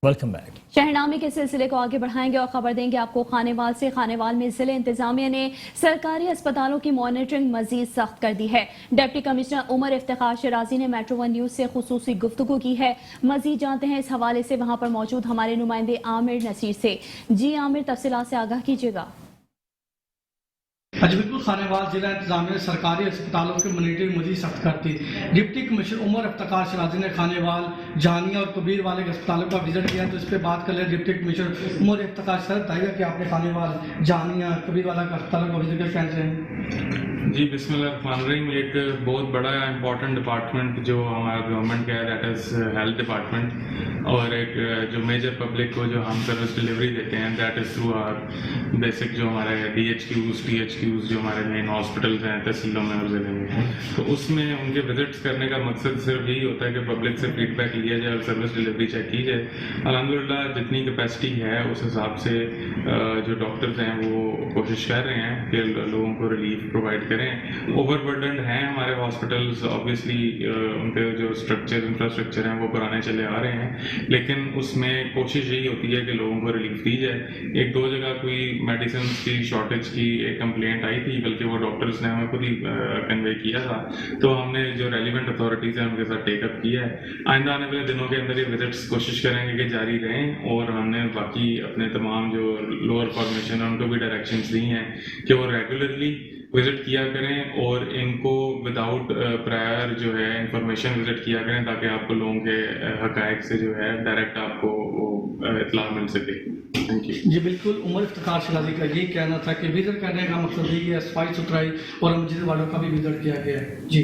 Welcome back. शहरनामे के सिलसिले को आगे बढ़ाएंगे और खबर देंगे आपको खानेवाल से। खानेवाल में जिले इंतजामिया ने सरकारी अस्पतालों की मॉनिटरिंग मजीद सख्त कर दी है। डिप्टी कमिश्नर उमर इफ्तिखार शिराजी ने मेट्रो वन न्यूज से खुसूसी गुफ्तगू की है। मजीद जानते हैं इस हवाले से वहां पर मौजूद हमारे नुमाइंदे आमिर नसीर से। जी आमिर, तफसीलात से आगाह कीजिएगा। जी बिल्कुल, खानेवाल जिला इंतजामिया ने सरकारी अस्पतालों की मॉनिटरिंग मजीद सख्त कर दी। डिप्टी कमिश्नर उमर इफ्तिखार शिराजी ने खानेवाल, जहानिया और कबीर वाले अस्पतालों का विजिट किया, तो इस पर बात कर ले। डिप्टी कमिश्नर उमर इफ्तिखार शिराजी बताइएगा कि आपने खानेवाल, जहानिया, कबीर वाला अस्पतालों का विजिट किया, कैसे हैं? जी बिस्मिल्लाहिर्रहमानिर्रहीम। एक बहुत बड़ा इंपॉर्टेंट डिपार्टमेंट जो हमारा गवर्नमेंट का है, दैट इज़ हेल्थ डिपार्टमेंट, और एक जो मेजर पब्लिक को जो हम सर्विस डिलीवरी देते हैं, that is through our basic जो हमारे DHQs, THQs जो हमारे मेन हॉस्पिटल्स हैं तहसीलों में और ज़िले में, तो उसमें उनके विजिट्स करने का मकसद सिर्फ यही होता है कि पब्लिक से फीडबैक लिया जाए और सर्विस डिलीवरी चेक की जाए। अल्हम्दुलिल्लाह जितनी कैपेसिटी है उस हिसाब से जो डॉक्टर्स हैं वो कोशिश कर रहे हैं कि लोगों को रिलीफ प्रोवाइड करें। ओवरबर्डन्ड हैं हमारे हॉस्पिटल्स, ऑब्वियसली उनके जो इंफ्रास्ट्रक्चर हैं वो पुराने चले आ रहे हैं, लेकिन उसमें कोशिश यही होती है कि लोगों को रिलीफ दी जाए। एक दो जगह कोई मेडिसिन की शॉर्टेज की एक कंप्लेंट आई थी, बल्कि वो डॉक्टर्स ने हमें खुद ही कन्वे किया था, तो हमने जो रेलिवेंट अथॉरिटीज़ हैं उनके साथ टेकअप किया है। आइंदा आने वाले दिनों के अंदर ये विजिट्स कोशिश करेंगे कि जारी रहें, और हमने बाकी अपने तमाम जो लोअर फॉर्मेशन है उनको भी डायरेक्शंस दी हैं कि वो रेगुलरली विजिट किया करें और इनको विदाउट प्रायर जो है इंफॉर्मेशन विजिट किया करें, ताकि आपको लोगों के हक़ाइक़ से जो है डायरेक्ट आपको इत्तला मिल सके। जी बिल्कुल, उमर इफ्तिखार शिराजी का ये कहना था कि विजिट करने का मकसद यही है सफाई सुथराई, और मस्जिद वालों का भी विजिट किया गया है। जी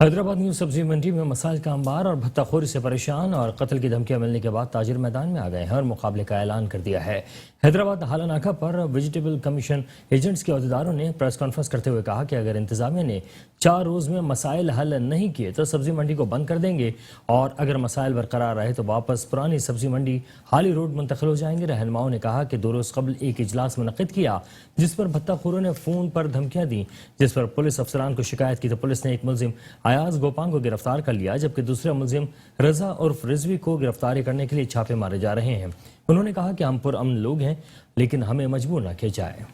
हैदराबाद न्यू सब्जी मंडी में मसाइल का अंबार और भत्ताखोरी से परेशान और कत्ल की धमकियां मिलने के बाद ताजिर मैदान में आ गए हैं और मुकाबले का ऐलान कर दिया है। हैदराबाद हालानाका पर वेजिटेबल कमीशन एजेंट्स के अहदेदारों ने प्रेस कॉन्फ्रेंस करते हुए कहा कि अगर इंतजामिया ने 4 रोज में मसाइल हल नहीं किए तो सब्जी मंडी को बंद कर देंगे, और अगर मसाइल बरकरार रहे तो वापस पुरानी सब्जी मंडी हाली रोड मुंतकिल हो जाएंगे। रहनुमाओं ने कहा कि 2 रोज कबल एक इजलास मुनक्किद किया जिस पर भत्ताखोरों ने फोन पर धमकियां दी, जिस पर पुलिस अफसरान को शिकायत की तो पुलिस ने एक मुलजिम अयाज गोपांग को गिरफ्तार कर लिया, जबकि दूसरे मुलजिम रजा उर्फ रिजवी को गिरफ्तारी करने के लिए छापे मारे जा रहे हैं। उन्होंने कहा कि हम पुरअमन लोग हैं, लेकिन हमें मजबूर न किया जाए।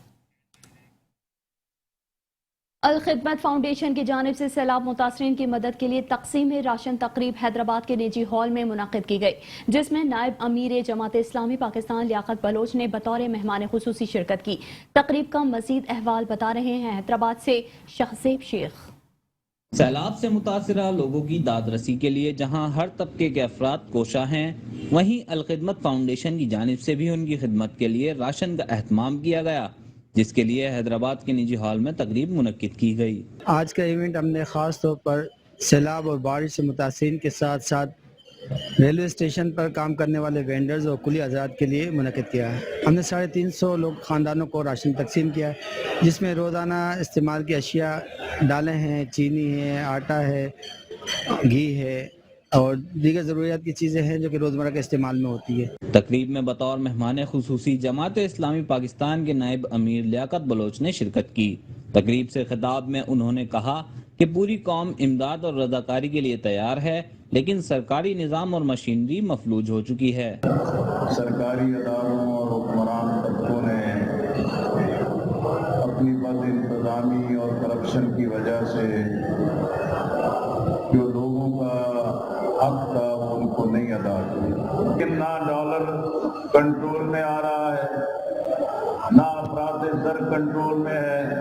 अल खिदमत फाउंडेशन की जानिब से सैलाब मुतासरीन की मदद के लिए तकसीम राशन तकरीब हैदराबाद के निजी हॉल में मुनक्किद की गई, जिसमें नायब अमीर जमात इस्लामी पाकिस्तान लियाकत बलोच ने बतौर मेहमान खुसूसी शिरकत की। तकरीब का मजीद अहवाल बता रहे हैं हैदराबाद से शहजेब शेख। सैलाब से मुतासरा लोगों की दादरसी के लिए जहां हर तबके के अफराद कोशा हैं, वहीं अल खिदमत फाउंडेशन की जानिब से भी उनकी खिदमत के लिए राशन का एहतमाम किया गया, जिसके लिए हैदराबाद के निजी हॉल में तकरीब मुनक्किद की गई। आज का इवेंट हमने ख़ास तौर पर सैलाब और बारिश से मुतासिरीन के साथ साथ रेलवे स्टेशन पर काम करने वाले वेंडर्स और कुली हज़रात के लिए मुनक्किद किया है। हमने 350 लोग ख़ानदानों को राशन तकसीम किया है, जिसमें रोज़ाना इस्तेमाल की अशिया दालें हैं, चीनी है, आटा है, घी है और दीगर ज़रूरियात की चीज़ें हैं जो कि रोज़मर्रा के इस्तेमाल में होती है। तकरीब में बतौर मेहमान खुसूसी जमात इस्लामी पाकिस्तान के नायब अमीर लियाकत बलोच ने शिरकत की। तकरीब से खिताब में उन्होंने कहा कि पूरी कौम इमदाद और रज़ाकारी के लिए तैयार है, लेकिन सरकारी निज़ाम और मशीनरी मफलूज हो चुकी है। सरकारी अदारों और हुक्मरान तबकों ने अपनी बद इंतज़ामी और करप्शन की वजह से जो लोगों का हक था वो उनको नहीं अदा किया। कितना डॉलर कंट्रोल में आ रहा है, ना अफराद ज़र कंट्रोल में है,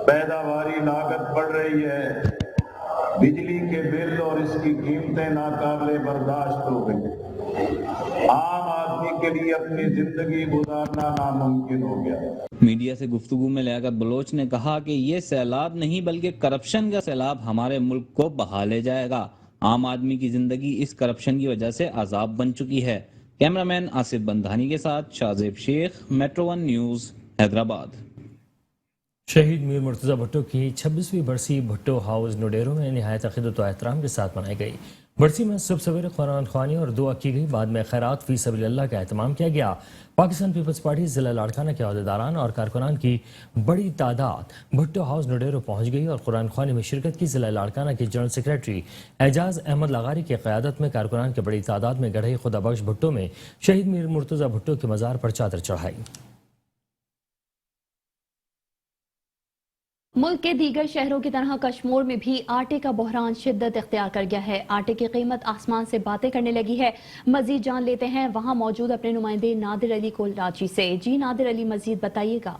पैदावारी लागत बढ़ रही है, बिजली के बिल और इसकी कीमतें नाकाबिले बर्दाश्त हो गई। आम आदमी के लिए अपनी जिंदगी गुजारना नामुमकिन हो गया। मीडिया से गुफ्तगू में लियाकत बलोच ने कहा कि ये सैलाब नहीं बल्कि करप्शन का सैलाब हमारे मुल्क को बहा ले जाएगा। आम आदमी की जिंदगी इस करप्शन की वजह से अजाब बन चुकी है। कैमरामैन आसिफ बंधानी के साथ Shahzeb Sheikh, metro one news, Hyderabad. Shaheed Mir Murtaza Bhutto की 26वीं बरसी भुट्टो हाउस नोडेरो में निहायत अक़ीदत व एहतराम के साथ मनाई गई। बरसी में सुबह सवेरे कुरान ख्वानी और दुआ की गई। बाद में खैरात फी सबीलिल्लाह का एहतमाम किया गया। पाकिस्तान पीपल्स पार्टी जिला लाड़काना के अहदेदारान और कारकुनान की बड़ी तादाद भुट्टो हाउस नडेरो पहुंच गई और कुरान ख्वानी में शिरकत की। जिला लाड़काना के जनरल सेक्रेटरी एजाज अहमद लगारी की क़यादत में कारकुनान की बड़ी तादाद में गढ़े खुदा बख्श भुट्टो में शहीद मीर मुर्तज़ा भुट्टो के मज़ार पर चादर चढ़ाई। मुल्क के दीगर शहरों की तरह कश्मीर में भी आटे का बहरान शिद्दत इख्तियार कर गया है। आटे की कीमत आसमान से बातें करने लगी है। मजीद जान लेते हैं वहां मौजूद अपने नुमाइंदे नादिर अली कोलराची से। जी नादिर अली, मजीद बताइएगा।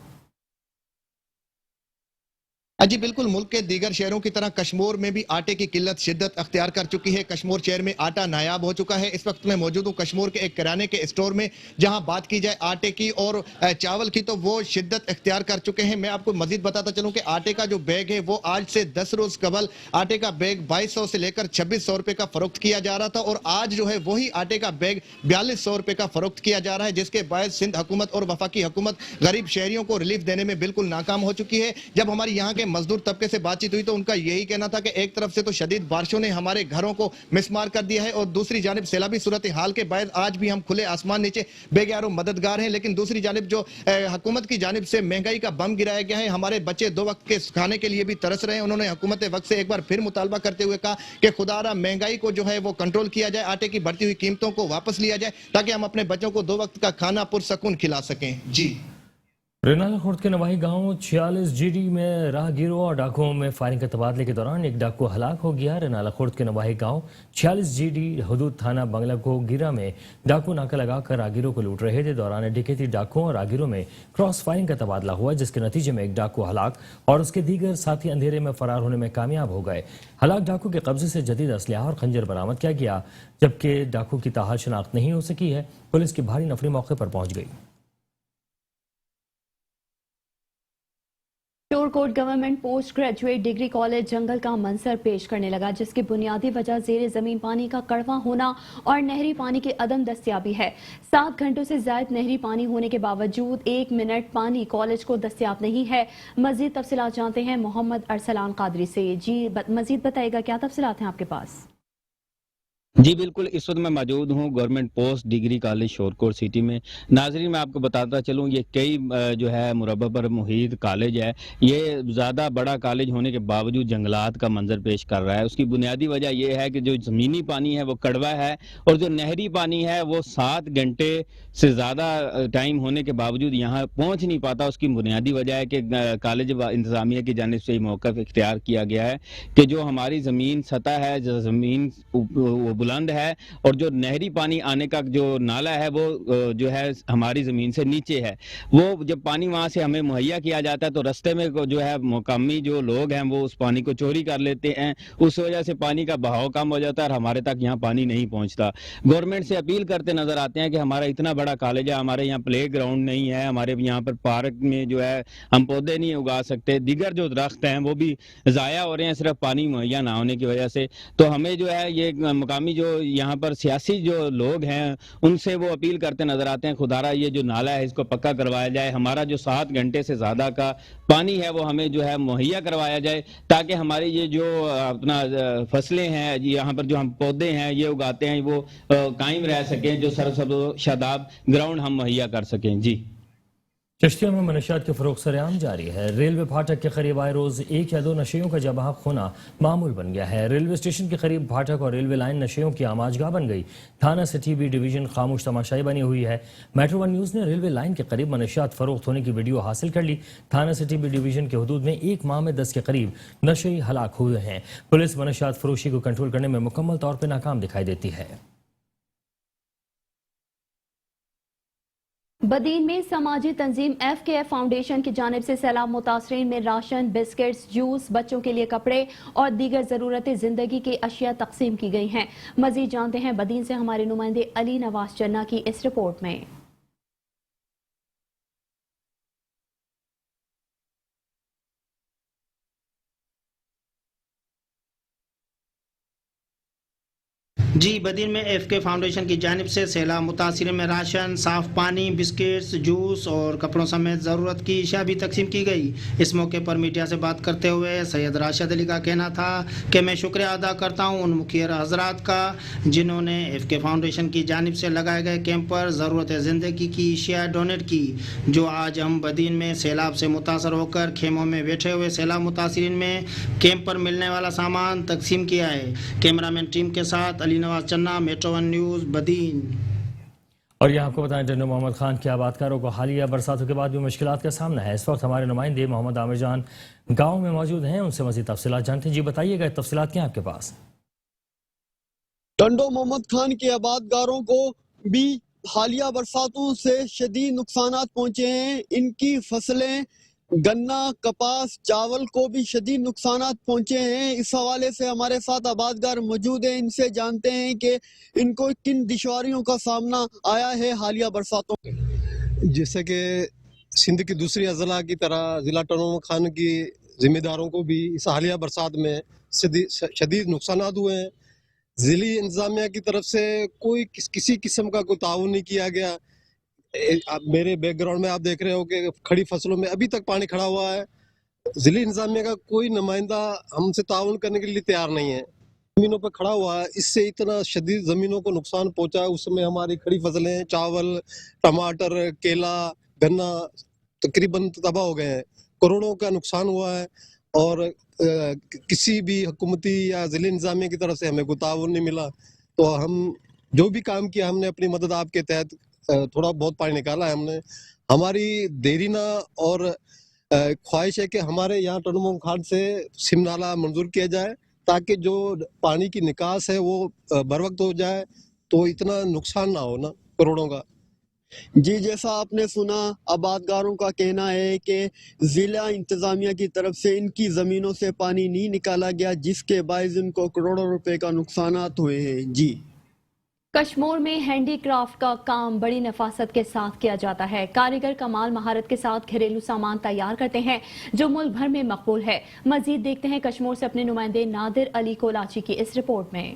जी बिल्कुल, मुल्क के दीगर शहरों की तरह कश्मीर में भी आटे की किल्लत शिद्दत अख्तियार कर चुकी है। कश्मीर शहर में आटा नायाब हो चुका है। इस वक्त मैं मौजूद हूँ कश्मीर के एक किराने के स्टोर में, जहां बात की जाए आटे की और चावल की तो वो शिद्दत अख्तियार कर चुके हैं। मैं आपको मजीद बताता चलूं कि आटे का जो बैग है वो आज से 10 रोज कबल आटे का बैग 2200 से लेकर 2600 रुपए का फरोख्त किया जा रहा था और आज जो है वही आटे का बैग 4200 रुपए का फरोख्त किया जा रहा है, जिसके बाद सिंध हुकूमत और वफाकी हुकूमत गरीब शहरियों को रिलीफ देने में बिल्कुल नाकाम हो चुकी है। जब हमारी यहाँ के मजदूर तबके से बातचीत हुई तो उनका यही कहना था कि एक तरफ से तो शदीद बारिशों ने हमारे घरों को मिसमार कर दिया है और दूसरी जानिब सैलाबी सूरत हाल के बाद आज भी हम खुले आसमान नीचे बेगैरो मददगार हैं, लेकिन दूसरी जानिब जो हुकूमत की जानिब से महंगाई का बम गिराया गया है। हमारे बच्चे 2 वक्त के खाने के लिए भी तरस रहे हैं। उन्होंने हुकूमत वक्त से एक बार फिर मुतालबा करते हुए कहा कि खुदारा महंगाई को जो है वो कंट्रोल किया जाए, आटे की बढ़ती हुई कीमतों को वापस लिया जाए ताकि हम अपने बच्चों को 2 वक्त का खाना पुरसकून खिला सकें। जी रेनाला खुर्द के नवाही गांव 46 जीडी में राहगीरों और डाकुओं में फायरिंग के तबादले के दौरान एक डाकू हलाक हो गया। रेनाला खुर्द के नवाही गांव 46 जीडी हदूद थाना बंगला को गिरा में डाकू नाका लगाकर राहगीरों को लूट रहे थे। दौरान डकैती डाकुओं और राहगीरों में क्रॉस फायरिंग का तबादला हुआ, जिसके नतीजे में एक डाकू हलाक और उसके दीगर साथी अंधेरे में फरार होने में कामयाब हो गए। हलाक डाकू के कब्जे से जदीद असलहा और खंजर बरामद किया गया, जबकि डाकू की ताहाल शनाख्त नहीं हो सकी है। पुलिस की भारी नफरी मौके पर पहुंच गई। Torkot government post graduate degree college जंगल का मंजर पेश करने लगा, जिसकी बुनियादी वजह ज़ेरे ज़मीन पानी का कड़वा होना और नहरी पानी की अदम दस्तियाबी है। 7 घंटों से ज़ायद नहरी पानी होने के बावजूद 1 मिनट पानी कॉलेज को दस्तियाब नहीं है। मजीद तफसीलात जानते हैं मोहम्मद अरसलान कादरी से। जी मजीद बताइएगा, क्या तफसीलात हैं आपके पास? जी बिल्कुल, इस वक्त मैं मौजूद हूँ government post degree college Shorkot city में। नाजरीन, मैं आपको बताता चलूँ, ये कई जो है मुरब्बा पर मुहित कॉलेज है। ये ज़्यादा बड़ा कॉलेज होने के बावजूद जंगलात का मंजर पेश कर रहा है। उसकी बुनियादी वजह यह है कि जो ज़मीनी पानी है वो कड़वा है और जो नहरी पानी है वो 7 घंटे से ज़्यादा टाइम होने के बावजूद यहाँ पहुँच नहीं पाता। उसकी बुनियादी वजह है कि कॉलेज इंतज़ामिया की जानिब से मौक़िफ़ इख्तियार किया गया है कि जो हमारी ज़मीन सतह है, जो ज़मीन बुलंद है और जो नहरी पानी आने का जो नाला है वो जो है हमारी ज़मीन से नीचे है। वो जब पानी वहाँ से हमें मुहैया किया जाता है तो रास्ते में जो है मुकामी जो लोग हैं वो उस पानी को चोरी कर लेते हैं। उस वजह से पानी का बहाव कम हो जाता है और हमारे तक यहाँ पानी नहीं पहुँचता। गवर्नमेंट से अपील करते नज़र आते हैं कि हमारा इतना बड़ा कॉलेज है, हमारे यहाँ प्ले ग्राउंड नहीं है, हमारे यहाँ पर पार्क में जो है हम पौधे नहीं उगा सकते, दीगर जो दरख्त हैं वो भी ज़ाया हो रहे हैं सिर्फ पानी मुहैया ना होने की वजह से। तो हमें जो है ये मुकामी जो यहाँ पर सियासी जो लोग हैं उनसे वो अपील करते नजर आते हैं, खुदारा ये जो नाला है इसको पक्का करवाया जाए, हमारा जो 7 घंटे से ज़्यादा का पानी है वो हमें जो है मुहैया करवाया जाए ताकि हमारी ये जो अपना फसलें हैं यहाँ पर जो हम पौधे हैं ये उगाते हैं वो कायम रह सकें, जो सरसब्ज़ शादाब ग्राउंड हम मुहैया कर सकें। जी चिश्तिया में मनशियात के फरोग सरेआम जारी है। रेलवे फाटक के करीब आए रोज 1 या 2 नशेयों का जवाब होना मामूल बन गया है। रेलवे स्टेशन के करीब फाटक और रेलवे लाइन नशेयों की आमाजगाह बन गई। थाना सिटी बी डिवीजन खामोश तमाशाई बनी हुई है। मेट्रो 1 न्यूज़ ने रेलवे लाइन के करीब मनशियात फरोख्त होने की वीडियो हासिल कर ली। थाना सिटी बी डिवीजन के हदूद में 1 माह में 10 के करीब नशे हलाक हुए हैं। पुलिस मनशियात फरोशी को कंट्रोल करने में मुकम्मल तौर पर नाकाम दिखाई देती है। बदीन में समाजी तंजीम FKF फाउंडेशन की जानिब से सैलाब मुतासरीन में राशन, बिस्किट्स, जूस, बच्चों के लिए कपड़े और दीगर ज़रूरत ज़िंदगी की अशिया तकसीम की गई हैं। मजीद जानते हैं बदीन से हमारे नुमाइंदे अली नवाज चन्ना की इस रिपोर्ट में। جی بدین میں ایف کے فاؤنڈیشن کی جانب سے سیلاب متاثرین میں راشن، صاف پانی، بسکٹس، جوس اور کپڑوں سمیت ضرورت کی اشیاء بھی تقسیم کی گئی۔ اس موقع پر میڈیا سے بات کرتے ہوئے سید راشد علی کا کہنا تھا کہ میں شکریہ ادا کرتا ہوں ان مخیر حضرات کا جنہوں نے ایف کے فاؤنڈیشن کی جانب سے لگائے گئے کیمپ پر ضرورت زندگی کی اشیاء ڈونیٹ کی، جو آج ہم بدین میں سیلاب سے متاثر ہو کر خیموں میں بیٹھے ہوئے سیلاب متاثرین میں کیمپ پر ملنے والا سامان تقسیم کیا ہے۔ کیمرہ مین ٹیم کے ساتھ علی نواز چنا، میٹرو ون نیوز، بدین۔ اور یہ آپ کو بتائیں جنرل محمد خان کے آبادکاروں کو حالیہ برساتوں کے بعد بھی مشکلات کا سامنا ہے۔ اس وقت ہمارے نمائندے محمد عامر جان گاؤں میں موجود ہیں، ان سے مزید تفصیلات جانتے ہیں۔ جی بتائیے گا تفصیلات کیا آپ کے پاس؟ ٹنڈو محمد خان کے آبادکاروں کو بھی حالیہ برساتوں سے شدید نقصانات پہنچے ہیں۔ ان کی فصلیں گنا، کپاس، چاول کو بھی شدید نقصانات پہنچے ہیں۔ اس حوالے سے ہمارے ساتھ آبادکار موجود ہیں، ان سے جانتے ہیں کہ ان کو کن دشواریوں کا سامنا آیا ہے حالیہ برساتوں میں۔ جیسے کہ سندھ کی دوسری اضلاع کی طرح ضلع ٹنڈو محمد خان کی ذمہ داروں کو بھی اس حالیہ برسات میں شدید نقصانات ہوئے ہیں۔ ضلعی انتظامیہ کی طرف سے کوئی کسی قسم کا کوئی تعاون نہیں کیا گیا۔ میرے بیک گراؤنڈ میں آپ دیکھ رہے ہو کہ کھڑی فصلوں میں ابھی تک پانی کھڑا ہوا ہے۔ ضلعی انتظامیہ کا کوئی نمائندہ ہم سے تعاون کرنے کے لیے تیار نہیں ہے۔ زمینوں پہ کھڑا ہوا ہے، اس سے اتنا شدید زمینوں کو نقصان پہنچا ہے۔ اس میں ہماری کھڑی فصلیں، چاول، ٹماٹر، کیلا، گنا تقریباً تباہ ہو گئے ہیں۔ کروڑوں کا نقصان ہوا ہے اور کسی بھی حکومتی یا ضلعی انتظامیہ کی طرف سے ہمیں کوئی تعاون نہیں ملا۔ تو ہم جو بھی کام کیا، ہم نے اپنی مدد آپ کے تحت تھوڑا بہت پانی نکالا ہے۔ ہم نے ہماری دیرینہ اور خواہش ہے کہ ہمارے یہاں ٹنڈو محمد خان سے سم نالہ منظور کیا جائے تاکہ جو پانی کی نکاس ہے وہ بر وقت ہو جائے، تو اتنا نقصان نہ ہو نا کروڑوں کا۔ جی جیسا آپ نے سنا، آبادکاروں کا کہنا ہے کہ ضلع انتظامیہ کی طرف سے ان کی زمینوں سے پانی نہیں نکالا گیا، جس کے باعث ان کو کروڑوں روپے کا نقصانات ہوئے ہیں۔ جی کشمور میں ہینڈی کرافٹ کا کام بڑی نفاست کے ساتھ کیا جاتا ہے۔ کاریگر کمال مہارت کے ساتھ گھریلو سامان تیار کرتے ہیں جو ملک بھر میں مقبول ہے۔ مزید دیکھتے ہیں کشمور سے اپنے نمائندے نادر علی کولاچی کی اس رپورٹ میں۔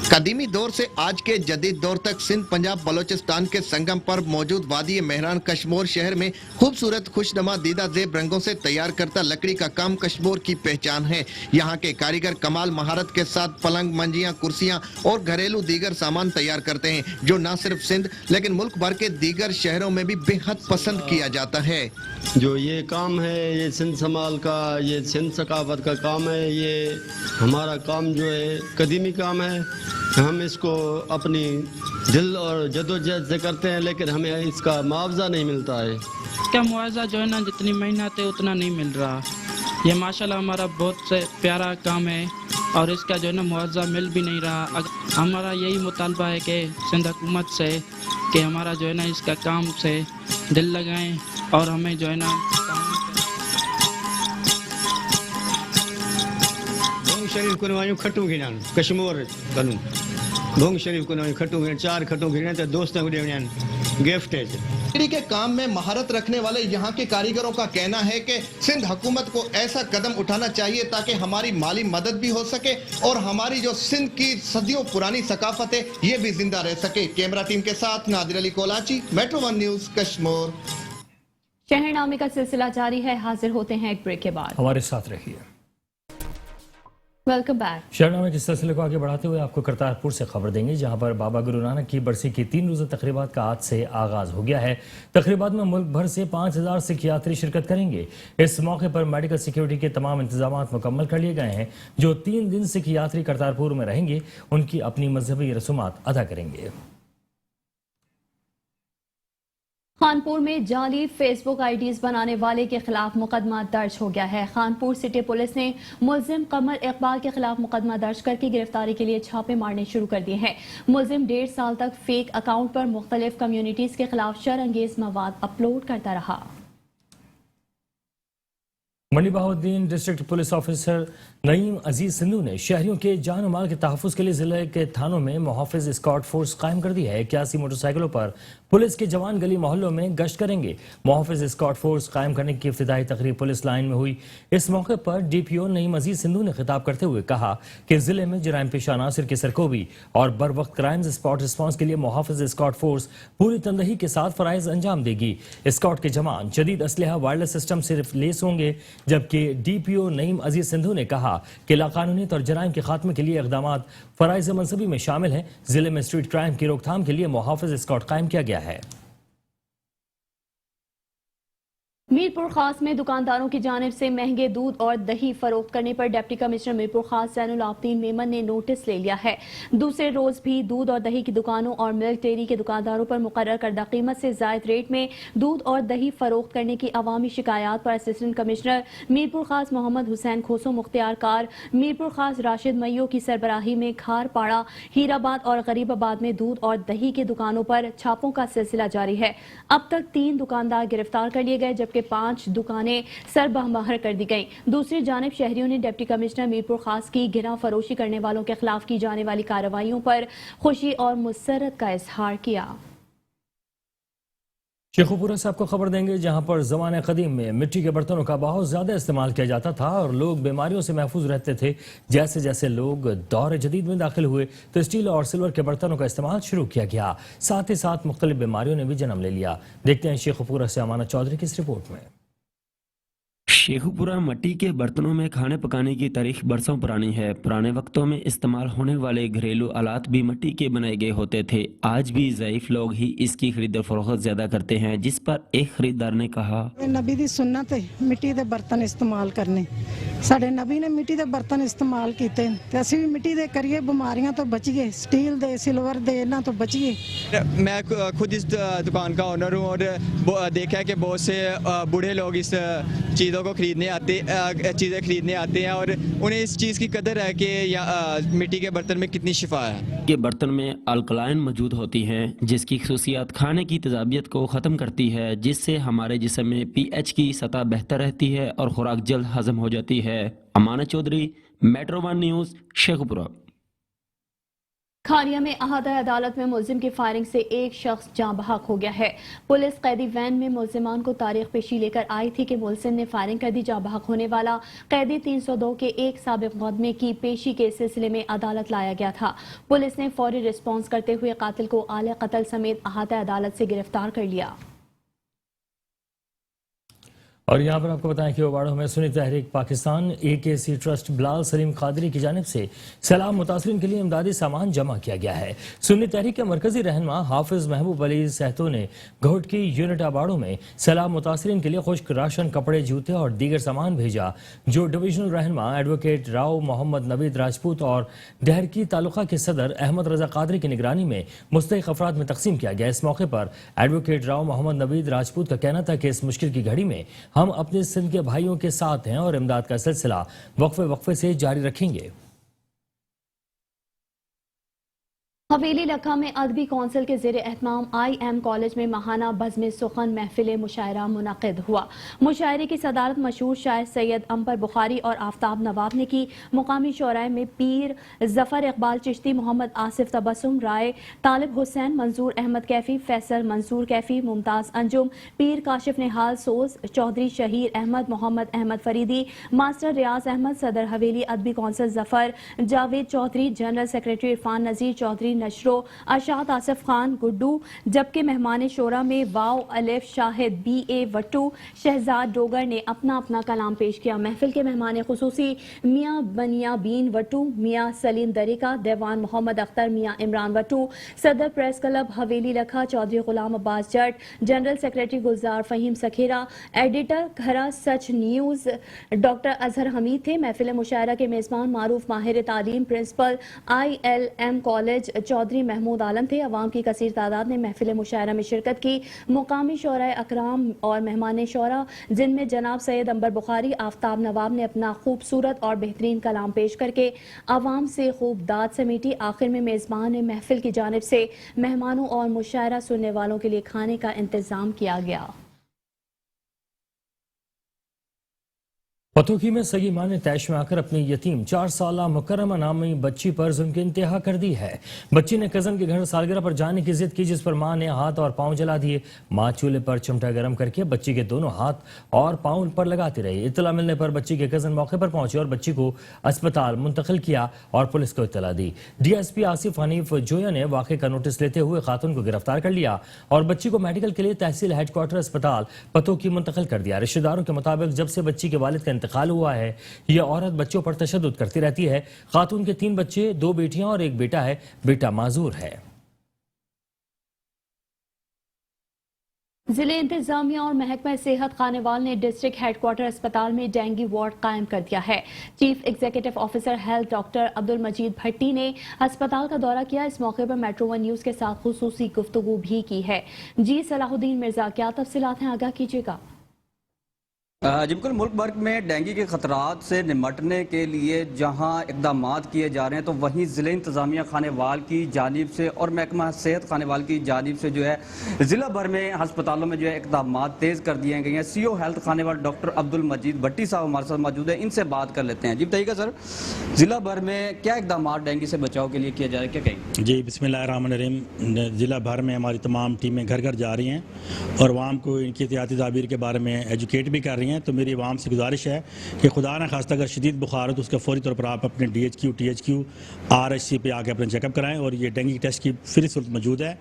قدیمی دور سے آج کے جدید دور تک سندھ پنجاب بلوچستان کے سنگم پر موجود وادی مہران کشمور شہر میں خوبصورت خوشنما دیدہ زیب رنگوں سے تیار کرتا لکڑی کا کام کشمور کی پہچان ہے۔ یہاں کے کاریگر کمال مہارت کے ساتھ پلنگ، منجیاں، کرسیاں اور گھریلو دیگر سامان تیار کرتے ہیں جو نہ صرف سندھ لیکن ملک بھر کے دیگر شہروں میں بھی بے حد پسند کیا جاتا ہے۔ جو یہ کام ہے یہ سندھ سمال کا، یہ سندھ ثقافت کا کام ہے۔ یہ ہمارا کام جو ہے قدیمی کام ہے، ہم اس کو اپنی دل اور جدوجہد سے کرتے ہیں، لیکن ہمیں اس کا معاوضہ نہیں ملتا ہے۔ اس کا معاوضہ جو ہے نا جتنی محنت ہے اتنا نہیں مل رہا۔ یہ ماشاءاللہ ہمارا بہت سے پیارا کام ہے اور اس کا جو ہے نا معاوضہ مل بھی نہیں رہا۔ ہمارا یہی مطالبہ ہے کہ سندھ حکومت سے کہ ہمارا جو ہے نا اس کا کام سے دل لگائیں اور ہمیں جو ہے نا بھونگ شریف کو وایوں کھٹوں گھنان کشمور کنوں بھونگ شریف کو وایوں کھٹوں گھنان 4 کھٹوں گھنان تے دوستوں کو ڈیونیان گفٹ ہے۔ لکڑی کے کام میں مہارت رکھنے والے یہاں کے کاریگروں کا کہنا ہے کہ سندھ حکومت کو ایسا قدم اٹھانا چاہیے تاکہ ہماری مالی مدد بھی ہو سکے اور ہماری جو سندھ کی صدیوں پرانی ثقافت ہے یہ بھی زندہ رہ سکے۔ کیمرہ ٹیم کے ساتھ Nadir Ali Kolachi, metro one news, Kashmore. شہر نامے کا سلسلہ جاری ہے، حاضر ہوتے ہیں ایک بریک کے بعد۔ ہمارے ساتھ رہیے۔ Welcome back. شہرنامے کے سلسلے کو آگے بڑھاتے ہوئے آپ کو کرتارپور سے خبر دیں گے، جہاں پر بابا گرو نانک کی برسی کی 3 روزہ تقریبات کا آج سے آغاز ہو گیا ہے۔ تقریبات میں ملک بھر سے 5000 سکھ یاتری شرکت کریں گے۔ اس موقع پر میڈیکل سیکیورٹی کے تمام انتظامات مکمل کر لیے گئے ہیں۔ جو 3 دن سکھ یاتری کرتارپور میں رہیں گے ان کی اپنی مذہبی رسومات ادا کریں گے۔ خانپور میں جعلی فیس بک آئی ڈیز بنانے والے کے خلاف مقدمہ درج ہو گیا ہے۔ خانپور سٹی پولیس نے ملزم قمر اقبال کے خلاف مقدمہ درج کر کے گرفتاری کے لیے چھاپے مارنے شروع کر دیے ہیں۔ ملزم 1.5 سال تک فیک اکاؤنٹ پر مختلف کمیونٹیز کے خلاف شر انگیز مواد اپلوڈ کرتا رہا۔ Mandi Bahauddin district police officer Naeem Aziz Sindhu ने शहरियों के जान और माल के तहफ़्फ़ुज़ के लिए जिले के थानों में मुहाफ़िज़ स्क्वाड फोर्स कायम कर दी है। 81 मोटरसाइकिलों पर पुलिस के जवान गली मोहल्लों में गश्त करेंगे। मुहाफ़िज़ स्क्वाड फोर्स कायम करने की इफ्तिताही तकरीब पुलिस लाइन में हुई। इस मौके पर डीपीओ नईम अजीज सिंधु ने खिताब करते हुए कहा कि जिले में जराइम पेशा अनासर की सरकोबी और बर वक्त क्राइम स्पॉट रिस्पॉन्स के लिए मुहाफ़िज़ स्क्वाड फोर्स पूरी तंदही के साथ फ़राइज़ अंजाम देगी। स्क्वाड के जवान जदीद असलहा वायरलेस सिस्टम से लैस होंगे, जबकि डीपीओ नईम अजीज सिंधु ने कहा कि लाकानूनियत और जराइम के खात्मे के लिए इक़दामात फ़राइज़ मनसबी में शामिल हैं। जिले में स्ट्रीट क्राइम की रोकथाम के लिए मुहाफ़िज़ स्क्वाड कायम किया गया है। मीरपुर खास में दुकानदारों की जानिब से महंगे दूध और दही फरोख्त करने पर डिप्टी कमिश्नर मीरपुर खास ज़ैनुल आबदीन मेमन ने नोटिस ले लिया है। दूसरे रोज भी दूध और दही की दुकानों और मिल्क डेयरी के दुकानदारों पर मुकर्रर करदा कीमत से जायद रेट में दूध और दही फरोख्त करने की अवामी शिकायत पर असिस्टेंट कमिश्नर मीरपुर खास मोहम्मद हुसैन खोसो मुख्तियारकार मीरपुर खास राशिद मइयो की सरबराही में खारपाड़ा, हीराबाद और गरीबाबाद में दूध और दही की दुकानों पर छापों का सिलसिला जारी है। अब तक 3 दुकानदार गिरफ्तार कर लिए गए, जबकि 5 दुकानें सरबहमहर कर दी गईं। दूसरी जानिब शहरियों ने डिप्टी कमिश्नर मीरपुर खास की गिरा फरोशी करने वालों के खिलाफ की जाने वाली कार्रवाइयों पर खुशी और मुसरत का इजहार किया। शेखुपुरा से आपको खबर देंगे, जहां पर ज़माने क़दीम में मिट्टी के बर्तनों का बहुत ज़्यादा इस्तेमाल किया जाता था और लोग बीमारियों से महफूज रहते थे। जैसे जैसे लोग दौर जदीद में दाखिल हुए तो स्टील और सिल्वर के बर्तनों का इस्तेमाल शुरू किया गया। साथ ही साथ मुख्तलिफ बीमारियों ने भी जन्म ले लिया। देखते हैं शेखुपुरा से अमाना चौधरी की इस रिपोर्ट में। शेखुपुरा मट्टी के बर्तनों में खाने पकाने की तारीख बरसों पुरानी है। पुराने वक्तों में इस्तेमाल होने वाले घरेलू आलात भी मिट्टी के बनाए गए होते थे। आज भी ज़ईफ लोग ही इसकी खरीद फरोख्त ज़्यादा करते हैं, जिस पर एक खरीदार ने कहा, नबी दी सुन्नत है मिट्टी के बर्तन इस्तेमाल करने। साडे नबी ने मिट्टी के बर्तन इस्तेमाल किए ते असीं भी मिट्टी दे करिए, बीमारियां तो बचिए, स्टील दे सिल्वर दे इन्हां तो बचिए। मैं खुद इस दुकान का ओनर हूँ और देखा है कि बहुत से बूढ़े लोग इस चीज़ों को चीज़ें खरीदने आते हैं और उन्हें इस चीज़ की कदर है कि मिट्टी के बर्तन में कितनी शिफा है। के बर्तन में अल्कलाइन मौजूद होती हैं, जिसकी खुसूसियत खाने की तेजाबियत को ख़त्म करती है, जिससे हमारे जिस्म में पीएच की सतह बेहतर रहती है और खुराक जल्द हजम हो जाती है। अमाना चौधरी, मेट्रो 1 न्यूज़, शेखुपुरा। खानिया में अहाता अदालत में मुलजिम की फायरिंग से एक शख्स जाँ बहक हो गया है। पुलिस कैदी वैन में मुलजिमान को तारीख पेशी लेकर आई थी कि मुलजिम ने फायरिंग कर दी। जाँ बहक होने वाला कैदी 302 के एक साबिक मुकदमे की पेशी के सिलसिले में अदालत लाया गया था। पुलिस ने फौरी रिस्पॉन्स करते हुए कातिल को आले कत्ल समेत अहाता अदालत से गिरफ्तार कर लिया। और यहाँ पर आपको बताएं कि ओबाड़ो में सुन्नी तहरीक पाकिस्तान AKC ट्रस्ट बिलाल सलीम कादरी की जानिब से सैलाब मुतासरीन के लिए इमदादी सामान जमा किया गया है। सुन्नी तहरीक के मरकजी रहनुमा हाफिज महबूब अली सहतो ने घोट की यूनिट आबाड़ो में सैलाब मुतासरीन के लिए खुश्क राशन, कपड़े, जूते और दीगर सामान भेजा, जो डिविजनल रहनुमा एडवोकेट राव मोहम्मद नवीद राजपूत और डहरकी तालुका के सदर अहमद रजा कादरी की निगरानी में मुस्तहिक अफराद में तकसीम किया गया। इस मौके पर एडवोकेट राव मोहम्मद नवीद राजपूत का कहना था कि इस मुश्किल की घड़ी में हम अपने सिंध के भाइयों के साथ हैं और इमदाद का सिलसिला वक्फे से जारी रखेंगे। हवेली लखा में अदबी कौंसिल के ज़ेर एहतमाम IM कॉलेज में माहाना बज़्म सुखन महफिल मुशायरा मुनक़िद हुआ। मुशायरे की सदारत मशहूर शायर सैयद अंबर बुखारी और आफ्ताब नवाब ने की। मुकामी शोराए में पीर जफ़र इकबाल चिश्ती, मोहम्मद आसिफ तबस्सुम राय, तालिब हुसैन, मंजूर अहमद कैफी, फैसल मंसूर कैफी, मुमताज़ अंजुम, पीर काशिफ निहाल सोज, चौधरी शहीर अहमद, मोहम्मद अहमद फरीदी, मास्टर रियाज अहमद, सदर हवेली अदबी council Zafar Javed Chaudhry, general secretary Irfan Nazir Chaudhry नशरो, अशाद आसिफ खान गुड्डू, जबकि मेहमान शोरा में वाव अलिफ शाहिद BA वट्टू, शहजाद डोगर ने अपना अपना कलाम पेश किया। महफिल के मेहमान खुसूसी मियाँ बनिया बीन वट्टू, मियाँ सलीम दरिका, देवान मोहम्मद अख्तर, मियाँ इमरान वट्टू, सदर press club Haveli Lakha Chaudhry Ghulam Abbas Jatt, general secretary Gulzar Faheem Sakhera, editor Khara Sach news doctor Azhar Hameed थे। महफिल मुशायरा के मेज़बान मारूफ माहिर तालीम principal ILM college Chaudhry Mahmood Alam थे। अवाम की कसीर तादाद ने महफिल मुशायरा में शिरकत की। मुकामी शोराए अकराम और मेहमान शोरा जिनमें जनाब सैयद अंबर बुखारी, आफ्ताब नवाब ने अपना खूबसूरत और बेहतरीन कलाम पेश करके अवाम से खूब दाद समेटी। आखिर में मेज़बान महफिल की जानिब से मेहमानों और मुशायरा सुनने वालों के लिए खाने का इंतज़ाम किया गया। पतोखी में सगी मां ने तैश में आकर अपनी यतीम 4 साला मुकर्रमा नामी बच्ची पर जुल्म की इंतहा कर दी है। बच्ची ने कजन के घर सालगिरह पर जाने की जिद की, जिस पर मां ने हाथ और पांव जला दिए। मां चूल्हे पर चिमटा गर्म करके बच्ची के दोनों हाथ और पांव पर लगाती रही। इत्तला मिलने पर बच्ची के कजन मौके पर पहुंचे और बच्ची को अस्पताल मुंतकिल किया और पुलिस को इत्तला दी। डीएसपी आसिफ हनीफ जोया ने वाक़े का नोटिस लेते हुए खातून को गिरफ्तार कर लिया और बच्ची को मेडिकल के लिए तहसील हेडक्वार्टर अस्पताल पतोखी मुंतकिल कर दिया। रिश्तेदारों के मुताबिक जब से बच्ची के वालिद का इंतकाल हुआ है, यह औरत बच्चों पर तशद्दुद करती रहती है। खातून के 3 बच्चे, 2 बेटियां और 1 बेटा है। बेटा माजूर है। जिले इंतजामिया और महकमा सेहत खानेवाल ने डिस्ट्रिक्ट हेडक्वार्टर अस्पताल में डेंगू वार्ड कायम कर दिया है। Chief executive officer health doctor Abdul Majeed Bhatti ने अस्पताल का दौरा किया। इस मौके पर मेट्रो 1 न्यूज के साथ खुसूसी गुफ्तगू भी की है। जी सलाहुद्दीन मिर्जा, क्या तफसीलात हैं, आगाह कीजिएगा। जी बिल्कुल, मुल्क भर में डेंगू के खतरात से निमटने के लिए जहां इकदाम किए जा रहे हैं, तो वहीं ज़िले इंतज़ामिया खानेवाल की जानिब से और महकमा सेहत खानेवाल की जानिब से जो है ज़िला भर में हस्पतालों में जो है इकदाम तेज़ कर दिए गए हैं। CO health Khanewal doctor Abdul Majeed Bhatti साहब हमारे साथ मौजूद है, इनसे बात कर लेते हैं। जी बताइएगा सर, ज़िला भर में क्या इकदाम डेंगू से बचाव के लिए किया जा रहा है, क्या कहेंगे? जी बिस्मिल्लाहिर्रहमानिर्रहीम। ज़िला भर में हमारी तमाम टीमें घर घर जा रही हैं और वाम को इनकी एहतियाती तदाबीर के बारे में एजुकेट भी कर रही हैं। तो मेरी आवाम से गुजारिश है कि खुदा न खास्ता अगर शदीद बुखार हो तो उसका फौरी तौर पर आप अपने DHQ, THQ, RHC पे आके अपने चेकअप कराएं और ये डेंगू टेस्ट की फ्री सूरत मौजूद है।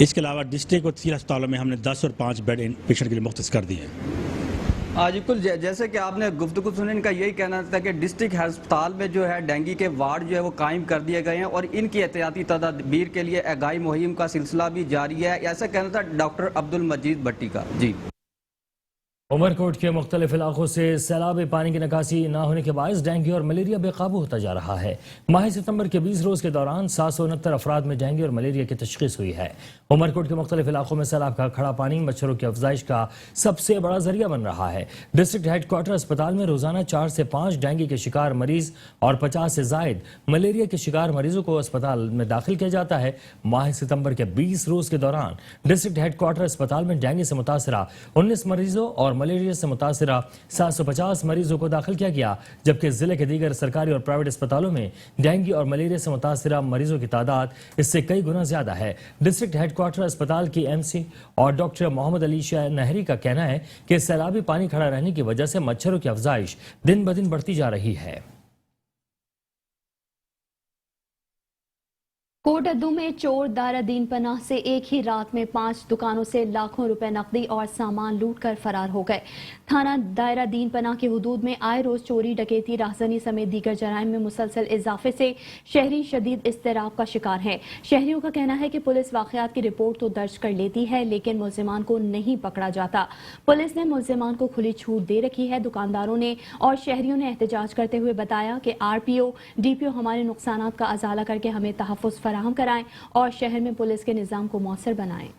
इसके अलावा डिस्ट्रिक्ट और तहसील अस्पतालों में हमने 10 और 5 बेड पेशेंट के लिए मुख्तस कर दिए हैं। आज बिल्कुल जैसे कि आपने गुफ्तगू सुनी, इनका यही कहना था कि डिस्ट्रिक्ट अस्पताल में जो है डेंगू के वार्ड जो है वो कायम कर दिए गए हैं और इनकी एहतियाती तदाबीर के लिए आगाही मुहिम का सिलसिला भी जारी है। ऐसा कहना था डॉक्टर अब्दुल मजीद भट्टी का। जी, उमरकोट के मुख्तलिफ इलाकों से सैलाब पानी की निकासी न होने के बायस डेंगू और मलेरिया बेकाबू होता जा रहा है। माह सितंबर के 20 रोज़ के दौरान 769 अफराद में डेंगू और मलेरिया की तशखीस हुई है। उमरकोट के मुख्तलिफ इलाकों में सैलाब का खड़ा पानी मच्छरों की अफजाइश का सबसे बड़ा जरिया बन रहा है। डिस्ट्रिक्ट हेडक्वार्टर अस्पताल में रोजाना 4 से 5 डेंगू के शिकार मरीज और 50 से जायद मलेरिया के शिकार मरीजों को अस्पताल में दाखिल किया जाता है। माह सितंबर के 20 रोज़ के दौरान डिस्ट्रिक्ट हेडक्वार्टर अस्पताल में डेंगू से मुतासरा 19 मरीजों और मलेरिया से मुतासरा 750 मरीजों को दाखिल किया गया, जबकि जिले के दीगर सरकारी और प्राइवेट अस्पतालों में डेंगू और मलेरिया से मुतासरा मरीजों की तादाद इससे कई गुना ज्यादा है। डिस्ट्रिक्ट हेडक्वार्टर अस्पताल की MC और डॉक्टर मोहम्मद अली शाह नहरी का कहना है कि सैलाबी पानी खड़ा रहने की वजह से मच्छरों की अफजाइश दिन ब दिन बढ़ती जा रही है। कोटद्दू में चोर दायरा दीन पनाह से एक ही रात में 5 दुकानों से लाखों रुपए नकदी और सामान लूट कर फरार हो गए। थाना दायरा दीन पनाह की हुदूद में आए रोज चोरी, डकैती, राहजनी समेत दीगर जराइम में मुसलसल इजाफे से शहरी शदीद इज़्तिराब का शिकार हैं। शहरियों का कहना है कि पुलिस वाक़यात की रिपोर्ट तो दर्ज कर लेती है, लेकिन मुल्जिमान को नहीं पकड़ा जाता। पुलिस ने मुल्जिमान को खुली छूट दे रखी है। दुकानदारों ने और शहरियों ने एहतजाज करते हुए बताया कि RPO, DPO हमारे नुकसानात का अजाला करके हमें तहफ़्फ़ुज़ फराहम कराएं और शहर में पुलिस के निज़ाम को मौसर बनाएं।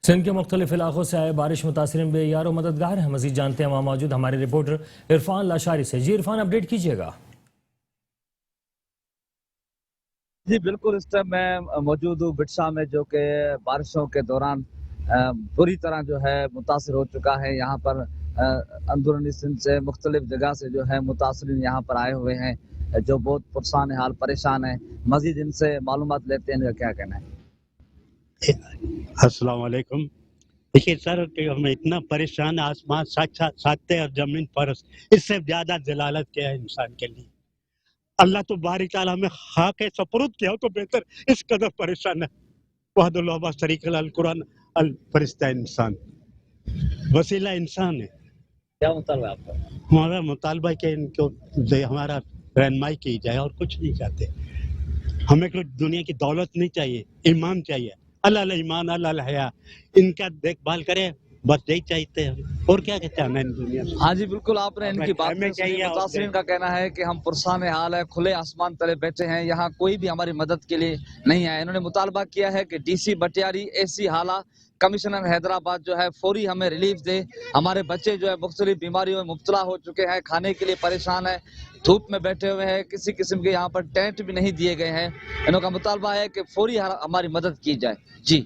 सिंध के मुख्तलिफ इलाकों से आए बारिश मुतासिरीन बेयार मददगार हैं। मजीद जानते हैं वहाँ मौजूद हमारे रिपोर्टर इरफान लाशारी से। जी इरफान, अपडेट कीजिएगा। जी बिल्कुल, इस टाइम मैं मौजूद हूँ बिटसा में, जो कि बारिशों के दौरान बुरी तरह जो है मुतासर हो चुका है। यहाँ पर अंदरूनी सिंध से मुख्तलिफ जगह से जो है मुतासरीन यहाँ पर आए हुए हैं, जो बहुत परेशान हाल परेशान है। मजीद इनसे मालूमात लेते हैं, इनका क्या कहना है। अस्सलाम वालेकुम। देखिए सर, कि हम इतना परेशान, आसमान साथ और जमीन पर, इससे ज्यादा जलालत क्या है इंसान के लिए। अल्लाह तो बारी ताला हमें खाक है सपुर्द किया हो तो बेहतर, इस कदर परेशान है। वहदुल्लाह शरीक अल कुरान अल फरिश्ता इंसान, वसीला इंसान है। क्या मुतालबा आपका? हमारा मुतालबा है कि इनको हमारा रहनुमाई की जाए और कुछ नहीं चाहते। हमें कोई दुनिया की दौलत नहीं चाहिए, ईमान चाहिए। अल्लाह ईमान अल्लाह हया, इनका देखभाल करे, बस यही चाहते हैं। और क्या कहते हैं दुनिया में। हाँ जी बिल्कुल, आपने इनकी बात में चाहिए। मुतासरीन का कहना है कि हम पुरसान हाल है, खुले आसमान तले बैठे हैं, यहाँ कोई भी हमारी मदद के लिए नहीं आया। इन्होंने मुतालबा किया है कि DC बटियारी, AC हाला, कमिश्नर हैदराबाद जो है फौरी हमें रिलीफ दे। हमारे बच्चे जो है मुख्तलिफ बीमारियों में मुब्तला हो चुके हैं, खाने के लिए परेशान है, धूप में बैठे हुए हैं, किसी किस्म के यहाँ पर टेंट भी नहीं दिए गए हैं। इनका मुतालबा है कि फौरी हमारी मदद की जाए। जी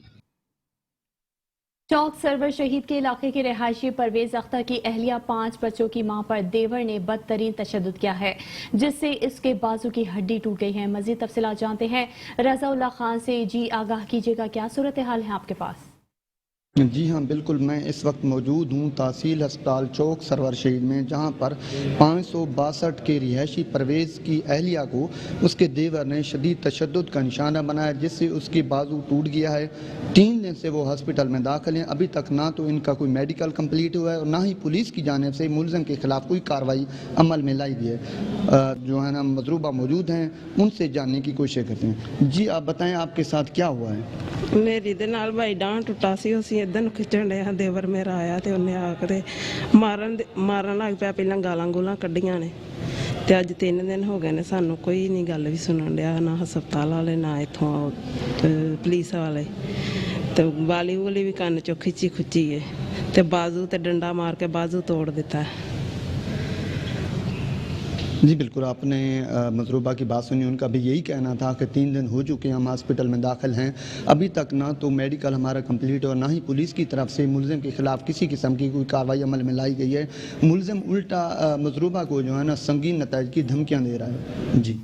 चौक सरवर शहीद के इलाके के रिहायशी परवेज अख्तर की अहलिया 5 बच्चों की मां पर देवर ने बदतरीन तशद्दुद किया है, जिससे इसके बाजू की हड्डी टूट गई है। मजीद तफसीलात जानते हैं रज़ाउल्लाह खान से। जी आगाह कीजिएगा, क्या सूरत हाल है आपके पास? जी हाँ बिल्कुल, मैं इस वक्त मौजूद हूँ तहसील अस्पताल चौक सरवर शहीद में, जहाँ पर 562 के रिहायशी परवेज़ की अहलिया को उसके देवर ने शदीद तशद्दुद का निशाना बनाया, जिससे उसकी बाजू टूट गया है। 3 दिन से वो हॉस्पिटल में दाखिल हैं। अभी तक ना तो इनका कोई मेडिकल कंप्लीट हुआ है और ना ही पुलिस की जानिब से मुलज़िम के खिलाफ कोई कार्रवाई अमल में लाई गई है। जो है ना मजरूबा मौजूद हैं, उनसे जानने की कोशिश करते हैं। जी आप बताएँ, आपके साथ क्या हुआ है? मेरी दे नाल भाई डांट टुटा सी, उसी इधर ਨੂੰ ਖਿੱਚਣ ਡਿਆ ਦੇਵਰ ਮੇਰਾ ਆਇਆ ਤੇ ਉਹਨੇ ਆ ਕੇ ਮਾਰਨ ਲੱਗ ਪਿਆ। ਪਹਿਲਾਂ ਗਾਲਾਂ ਗੋਲਾਂ ਕੱਢੀਆਂ ਨੇ ਤੇ ਅੱਜ 3 ਦਿਨ ਹੋ ਗਏ ਨੇ, ਸਾਨੂੰ ਕੋਈ ਨਹੀਂ ਗੱਲ ਵੀ ਸੁਣਨ ਡਿਆ, ਨਾ ਹਸਪਤਾਲ ਵਾਲੇ ਨਾ ਇੱਥੋਂ ਪੁਲਿਸ ਵਾਲੇ। ਤੇ ਵਾਲੀ ਵੀ ਕੰਨ ਚੋਂ ਖਿੱਚੀ ਖੁੱਚੀ ਹੈ ਤੇ ਬਾਜ਼ੂ ਤੇ ਡੰਡਾ ਮਾਰ ਕੇ ਬਾਜ਼ੂ ਤੋੜ ਦਿੱਤਾ। जी बिल्कुल, आपने मजरूबा की बात सुनी। उनका भी यही कहना था कि 3 दिन हो चुके हैं, हम हॉस्पिटल में दाखिल हैं, अभी तक ना तो मेडिकल हमारा कंप्लीट और ना ही पुलिस की तरफ से मुलजिम के खिलाफ किसी किस्म की कोई कार्रवाई अमल में लाई गई है। मुलजिम उल्टा मजरूबा को जो है ना संगीन नताइज की धमकियाँ दे रहा है। जी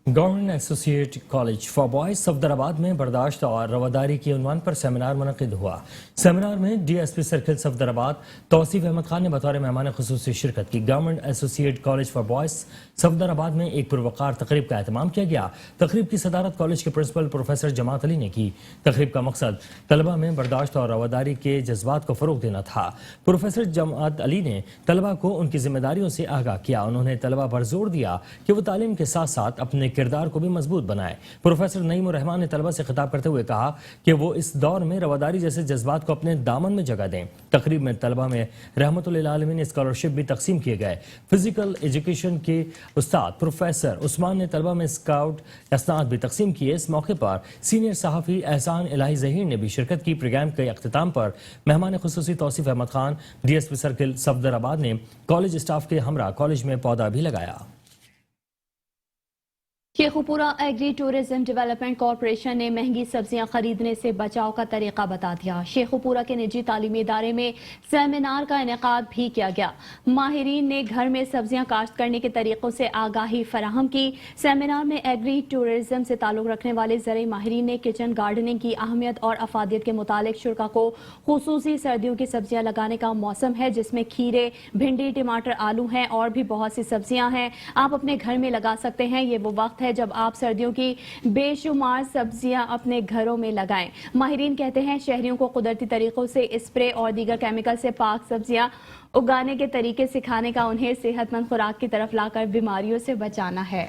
government associate college for boys Safdarabad में बर्दाश्त और रवादारी के उन्वान पर सेमिनार मुनक़िद हुआ। सेमिनार में डीएसपी सर्किल सफदराबाद तौसीफ अहमद खान ने बतौर मेहमान खुसूसी शिरकत की। Government associate college for boys Safdarabad में एक पुरवकार तकरीब का एहतमाम किया गया। तकरीब की सदारत कॉलेज के प्रिंसिपल प्रोफेसर जमात अली ने की। तकरीब का मकसद तलबा में बर्दाश्त और रवादारी के जज्बात को फ़रोग़ देना था। प्रोफेसर जमात अली ने तलबा को उनकी जिम्मेदारियों से आगाह किया। उन्होंने तलबा पर जोर दिया कि वो तालीम के साथ साथ अपने किरदार को भी मजबूत बनाए। प्रोफेसर नईम उर रहमान ने तलबा से खिताब करते हुए कहा कि वो इस दौर में रवादारी जैसे जज्बात को अपने दामन में जगह दें। तकरीब में तलबा में रहमतुल लिल आलमीन स्कॉलरशिप भी तकसीम किए गए। फिजिकल एजुकेशन के उस्ताद प्रोफेसर उस्मान ने तलबा में स्काउट असनाद भी तकसीम किए। इस मौके पर सीनियर सहाफ़ी एहसान इलाही ज़हीर ने भी शिरकत की। प्रोग्राम के अख्तिताम पर मेहमान खुसूसी तौसीफ अहमद खान डीएसपी सर्किल सफदराबाद ने कॉलेज स्टाफ के हमरा कॉलेज में पौधा भी लगाया। Sheikhupura agri tourism development corporation ने महंगी सब्जियां खरीदने से बचाव का तरीका बता दिया। शेखुपुरा के निजी तालीमी इदारे में सेमिनार का इनेकाद भी किया गया। माहिरीन ने घर में सब्जियां काश्त करने के तरीकों से आगाही फराहम की। सेमिनार में एग्री टूरिज्म से ताल्लुक रखने वाले ज़राई माहिरीन ने किचन गार्डनिंग की अहमियत और अफादियत के मुतालिक शुरा को खुसूसी सर्दियों की सब्जियां लगाने का मौसम है, जिसमें खीरे, भिंडी, टमाटर, आलू हैं और भी बहुत सी सब्जियां हैं। आप अपने घर में लगा सकते हैं। ये वो वक्त है जब आप सर्दियों की बेशुमार सब्जियां अपने घरों में लगाएं। माहिरीन कहते हैं शहरियों को कुदरती तरीकों से स्प्रे और दीगर केमिकल से पाक सब्जियां उगाने के तरीके सिखाने का उन्हें सेहतमंद खुराक की तरफ लाकर बीमारियों से बचाना है।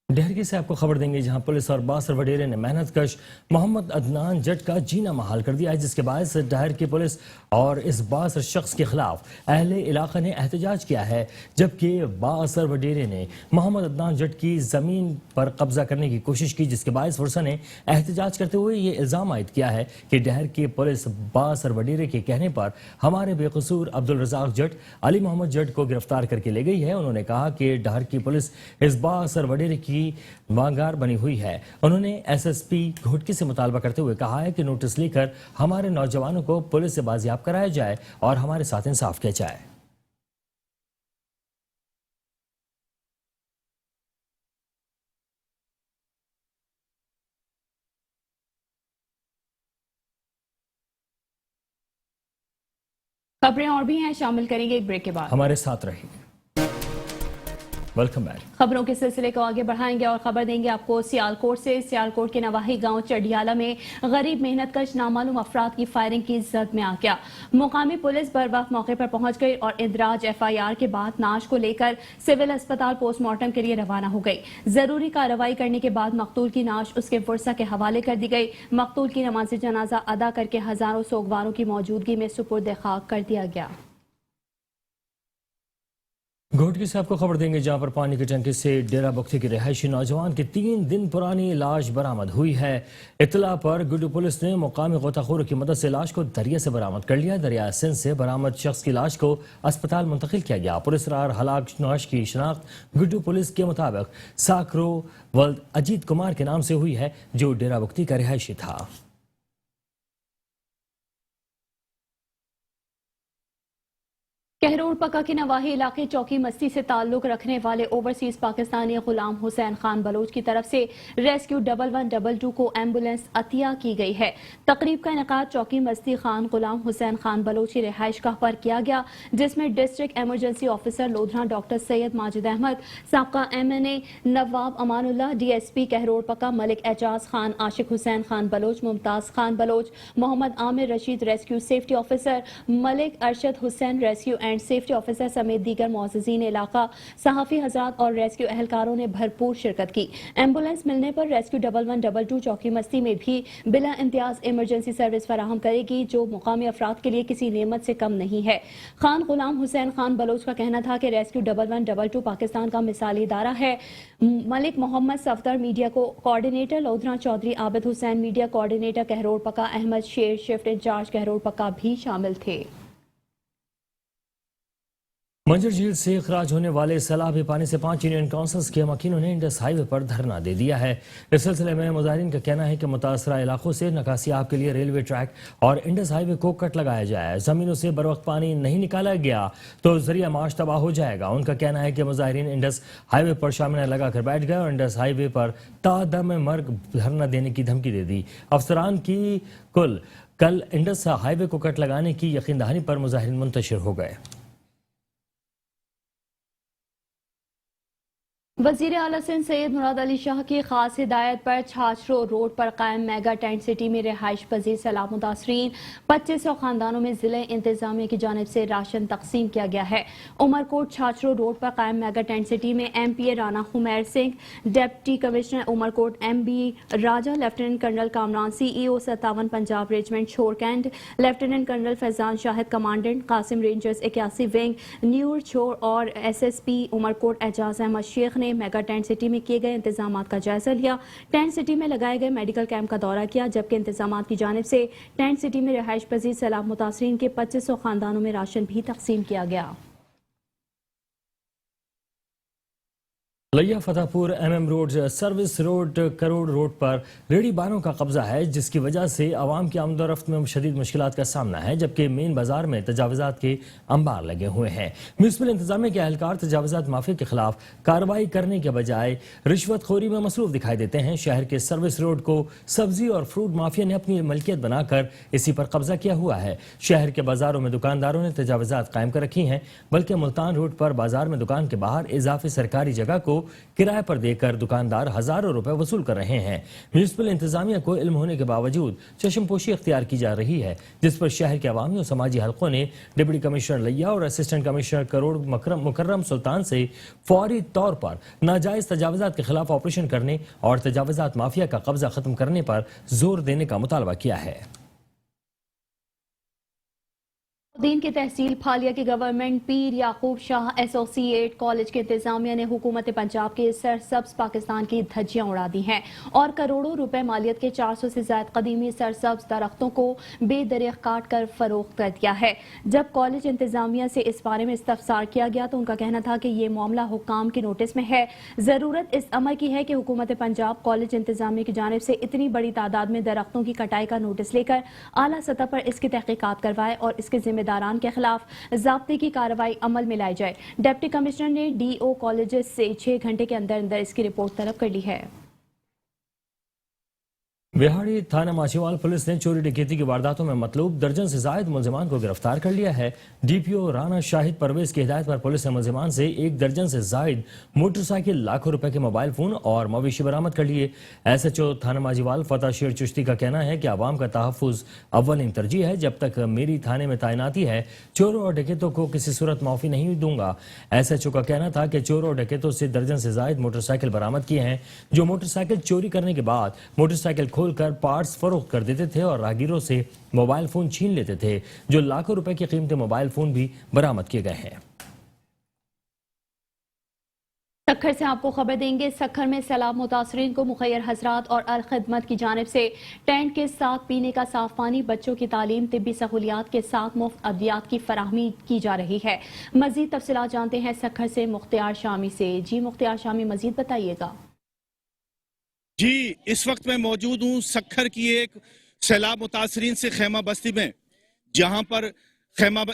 डहरगी से आपको खबर देंगे, जहां पुलिस और बासर वडेरे ने मेहनत कश मोहम्मद अदनान जट का जीना महाल कर दिया है, जिसके बायस डहर की पुलिस और इस बासर शख्स के खिलाफ अहले इलाका ने एहतजाज किया है। जबकि बासर वडेरे ने मोहम्मद अदनान जट की ज़मीन पर कब्जा करने की कोशिश की, जिसके बायस फुरसा ने एहतजाज करते हुए ये इल्ज़ाम आयद किया है कि डहर की पुलिस बासर वडेरे के कहने पर हमारे बेकसूर अब्दुल रज़ाक जट, अली मोहम्मद जट को गिरफ्तार करके ले गई है। उन्होंने कहा कि डहर की पुलिस इस बासर वडेरे की मांगार बनी हुई है। उन्होंने एसएसपी घोटकी से मुतालबा करते हुए कहा है कि नोटिस लेकर हमारे नौजवानों को पुलिस से बाजियाब कराया जाए और हमारे साथ इंसाफ किया जाए। खबरें और भी हैं, शामिल करेंगे एक ब्रेक के बाद। हमारे साथ रहिए। Welcome back. खबरों के सिलसिले को आगे बढ़ाएंगे और खबर देंगे आपको सियालकोट से। सियालकोट के नवाही गांव चढ़ियाला में गरीब मेहनतकश नामालूम अफराद की फायरिंग की जद में आ गया। मुकामी पुलिस बर वक्त मौके पर पहुंच गई और इंदराज एफआईआर के बाद नाश को लेकर सिविल अस्पताल पोस्टमार्टम के लिए रवाना हो गई। जरूरी कार्रवाई करने के बाद मकतूल की नाश उसके वर्सा के हवाले कर दी गई। मकतूल की नमाज जनाजा अदा करके हजारों सोगवारों की मौजूदगी में सुपुर्द खाक कर दिया गया। घोटकी से आपको खबर देंगे जहां पर पानी की टंकी से डेरा बख्ती के रिहायशी नौजवान की 3 दिन पुरानी लाश बरामद हुई है। इत्तला पर गुड्डू पुलिस ने मुकामी गोताखोरों की मदद से लाश को दरिया से बरामद कर लिया। दरिया सिंध से बरामद शख्स की लाश को अस्पताल मुंतकिल किया गया। पुलिस रार हलाक लाश की शनाख्त गुड्डू पुलिस के मुताबिक साकरो वल्द अजीत कुमार के नाम से हुई है, जो डेरा बख्ती का रिहायशी था। कहरोड़ पक्का के नवाही इलाके चौकी मस्ती से ताल्लुक रखने वाले ओवरसीज पाकिस्तानी गुलाम हुसैन खान बलोच की तरफ से रेस्क्यू 1112 को एम्बुलेंस अतिया की गई है। तकरीब का इनेकाद चौकी मस्ती खान गुलाम हुसैन खान बलोच की रिहाइश गाह पर किया गया, जिसमें district emergency officer Lodhran doctor Syed Majid Ahmad, साबका MNA Nawab Amanullah, DSP Kahror Pakka Malik Ejaz Khan, Ashiq Hussain Khan Baloch, Mumtaz Khan Baloch, Mohammad Aamir Rasheed rescue safety officer, Malik Arshad Hussain rescue and safety officer समेत दीगर मौजूदीन इलाका, सहाफ़ी हजरात और रेस्क्यू एहलकारों ने भरपूर शिरकत की। एम्बुलेंस मिलने पर रेस्क्यू 1112 चौकी मस्ती में भी बिला इम्तियाज इमरजेंसी सर्विस फराहम करेगी, जो मुकामी अफराद के लिए किसी नेमत से कम नहीं है। खान गुलाम हुसैन खान बलोच का कहना था कि रेस्क्यू 1112 पाकिस्तान का मिसाली इदारा है। मलिक मोहम्मद सफदर मीडिया को coordinator, Lodhran Chaudhry Abid Hussain media coordinator Kahror Pakka, Ahmad शेर शिफ्ट इंचार्ज कहरोड़ पक्का भी शामिल थे। मंजर झील से खराज होने वाले सैलाबी पानी से 5 यूनियन काउंसिल्स के मकीनों ने इंडस हाईवे पर धरना दे दिया है। इस सिलसिले में मुजाहिरीन का कहना है कि मुतासरा इलाकों से निकासियाब के लिए रेलवे ट्रैक और इंडस हाईवे को कट लगाया जाए। जमीनों से बर वक्त पानी नहीं निकाला गया तो जरिया माश तबाह हो जाएगा। उनका कहना है कि मुजाहिरीन इंडस हाईवे पर शामियाना लगाकर बैठ गए और इंडस हाईवे पर तादम मर्ग धरना देने की धमकी दे दी। अफसरान की कल इंडस हाईवे को कट लगाने की यकीन दहानी पर मुजाहिरीन मुंतशिर हो गए। वजीर आला सिंध सैयद मुराद अली शाह की खास हिदायत पर छाछरो रोड पर कायम मेगा टेंट सिटी में रिहाइश पजीर सैलाब मुतासरीन 2500 खानदानों में जिले इंतजामिया की जानिब से राशन तकसीम किया गया है। उमरकोट छाछरो रोड पर कायम मेगा टेंट सिटी में MPA Rana Humair Singh, deputy commissioner Umerkot MB Raja, lieutenant colonel Kamran CEO 57 Punjab regiment छोरकैंड, lieutenant colonel Faizan Shahid commandant Qasim rangers 81 wing न्यूर छोर और SSP उमरकोट एजाज अहमद शेख ने मेगा टेंट सिटी में किए गए इंतजामात का जायजा लिया। टेंट सिटी में लगाए गए मेडिकल कैंप का दौरा किया, जबकि इंतजामात की जानिब से टेंट सिटी में रिहाइश पजीर सैलाब मुतासरीन के 2500 खानदानों में राशन भी तकसीम किया गया। लिया Fatehpur MM road service road crore road पर रेडी बारों का कब्जा है, जिसकी वजह से आवाम की आमदोरफ्त में शदीद मुश्किलात का सामना है, जबकि मेन बाजार में तजावजात के अंबार लगे हुए हैं। म्यूनसिपल इंतजामिया के एहलकार तजावजात माफिया के खिलाफ कार्रवाई करने के बजाय रिश्वतखोरी में मसरूफ दिखाई देते हैं। शहर के सर्विस रोड को सब्जी और फ्रूट माफिया ने अपनी मलकियत बनाकर इसी पर कब्जा किया हुआ है। शहर के बाजारों में दुकानदारों ने तजावजात कायम कर रखी हैं, बल्कि मुल्तान रोड पर बाजार में दुकान के बाहर इजाफी सरकारी जगह को किराए पर देकर दुकानदार हजारों रुपए वसूल कर रहे हैं। म्यूनसिपल इंतजामिया को इल्म होने के बावजूद चश्मपोशी इख्तियार की जा रही है, जिस पर शहर के अवामी और समाजी हलकों ने डिप्टी कमिश्नर लिया और असिस्टेंट कमिश्नर करोड़ मुकर्रम सुल्तान से फौरी तौर पर नाजायज तजावजात के खिलाफ ऑपरेशन करने और तजावजात माफिया का कब्जा खत्म करने पर जोर देने का मुतालबा किया है। दीन की तहसील फालिया की गवर्नमेंट पीर याकूब शाह एसोसिएट कॉलेज के इंतजामिया ने हुकूमत पंजाब के सरसब्ज पाकिस्तान की धज्जियां उड़ा दी हैं और करोड़ों रुपए मालियत के 400 से ज्यादा कदीमी सरसब्ज दरख्तों को बेदरिख काट कर फरोख्त कर दिया है। जब कॉलेज इंतजामिया से इस बारे में इस्तफसार किया गया तो उनका कहना था कि ये मामला हुक्काम की नोटिस में है। जरूरत इस अमर की है कि हुकूमत पंजाब कॉलेज इंतजामिया की जानिब से इतनी बड़ी तादाद में दरख्तों की कटाई का नोटिस लेकर आला सतह पर इसकी तहकीकात करवाए और इसके जिम्मेदारान के खिलाफ ज़ाब्ते की कार्रवाई अमल में लाई जाए। डिप्टी कमिश्नर ने DO कॉलेजेस से 6 घंटे के अंदर अंदर इसकी रिपोर्ट तलब कर ली है। बिहाड़ी थाना माछीवाल पुलिस ने चोरी डकैती की वारदातों में मतलूब दर्जन से जायद मुलजिमान को गिरफ्तार कर लिया है। DPO राना शाहिद परवेज की हिदायत पर पुलिस ने मुलजिमान से 1 दर्जन से जायद मोटरसाइकिल, लाखों रुपए के मोबाइल फोन और मवेशी बरामद कर लिए। SHO थाना माछीवाल फतेह शेर चिश्ती का कहना है कि आवाम का तहफ़्फ़ुज़ अव्वलिन तरजीह है। जब तक मेरी थाने में तैनाती है, चोरों और डकैतों को किसी सूरत माफ़ी नहीं दूंगा। SHO का कहना था कि चोरों और डकैतों से दर्जन से जायद मोटरसाइकिल बरामद किए हैं, जो मोटरसाइकिल चोरी करने के बाद मोटरसाइकिल खोलकर पार्ट्स फरोख्त कर देते थे और राहगीरों से मोबाइल फोन छीन लेते थे, जो लाखों रुपए के कीमती मोबाइल फोन भी बरामद किए गए हैं। सखर से आपको खबर देंगे। सखर में सैलाब मुतासरीन को मुखैर हजरात और अल खिदमत की जानिब से टेंट के साथ पीने का साफ पानी, बच्चों की तालीम, तिब्बी सहूलियात के साथ मुफ्त अद्वियात की फराहमी की जा रही है। मजीद तफसीलात जानते हैं सखर से मुख्तियार शामी से। जी मुख्तियार शामी, मजीद बताइएगा। जी, इस वक्त मैं मौजूद हूँ सखर की एक सैलाब मुतासरीन से खेमा बस्ती में, जहाँ पर